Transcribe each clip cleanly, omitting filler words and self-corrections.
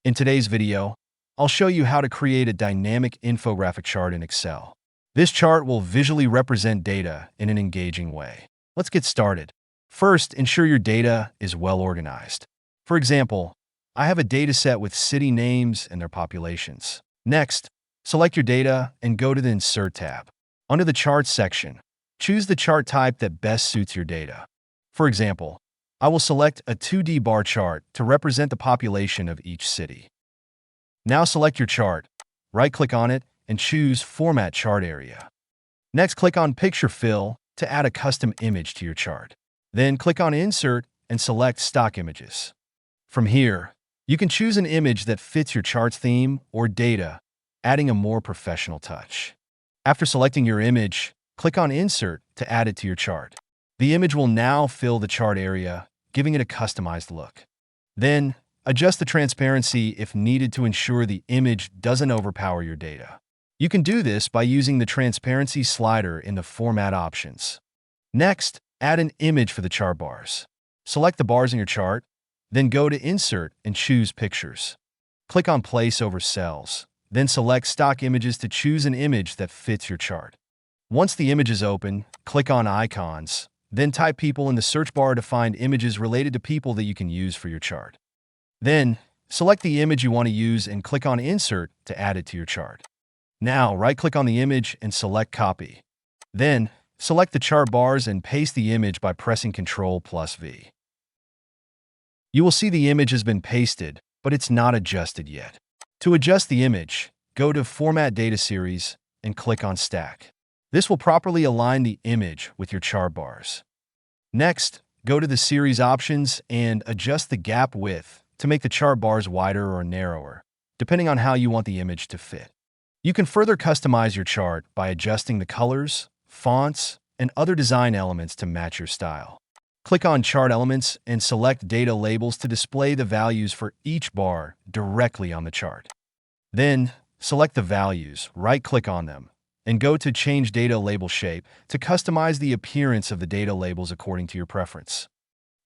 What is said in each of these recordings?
In today's video, I'll show you how to create a dynamic infographic chart in Excel. This chart will visually represent data in an engaging way. Let's get started. First, ensure your data is well organized. For example, I have a data set with city names and their populations. Next, select your data and go to the Insert tab. Under the Charts section, choose the chart type that best suits your data. For example, I will select a 2D bar chart to represent the population of each city. Now select your chart, right-click on it, and choose Format Chart Area. Next, click on Picture Fill to add a custom image to your chart. Then click on Insert and select Stock Images. From here, you can choose an image that fits your chart's theme or data, adding a more professional touch. After selecting your image, click on Insert to add it to your chart. The image will now fill the chart area, giving it a customized look. Then, adjust the transparency if needed to ensure the image doesn't overpower your data. You can do this by using the transparency slider in the Format options. Next, add an image for the chart bars. Select the bars in your chart, then go to Insert and choose Pictures. Click on Place over Cells, then select Stock Images to choose an image that fits your chart. Once the image is open, click on Icons, then type People in the search bar to find images related to people that you can use for your chart. Then, select the image you want to use and click on Insert to add it to your chart. Now, right-click on the image and select Copy. Then, select the chart bars and paste the image by pressing Ctrl+V. You will see the image has been pasted, but it's not adjusted yet. To adjust the image, go to Format Data Series and click on Stack. This will properly align the image with your chart bars. Next, go to the Series options and adjust the gap width to make the chart bars wider or narrower, depending on how you want the image to fit. You can further customize your chart by adjusting the colors, fonts, and other design elements to match your style. Click on Chart Elements and select Data Labels to display the values for each bar directly on the chart. Then, select the values, right-click on them, and go to Change Data Label Shape to customize the appearance of the data labels according to your preference.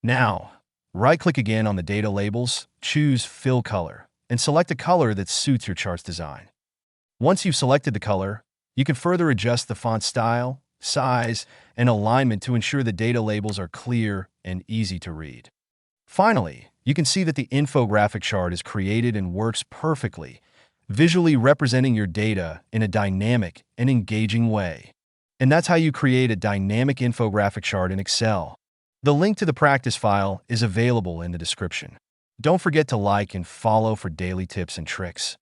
Now, right-click again on the data labels, choose Fill Color, and select a color that suits your chart's design. Once you've selected the color, you can further adjust the font style, size, and alignment to ensure the data labels are clear and easy to read. Finally, you can see that the infographic chart is created and works perfectly, visually representing your data in a dynamic and engaging way. And that's how you create a dynamic infographic chart in Excel. The link to the practice file is available in the description. Don't forget to like and follow for daily tips and tricks.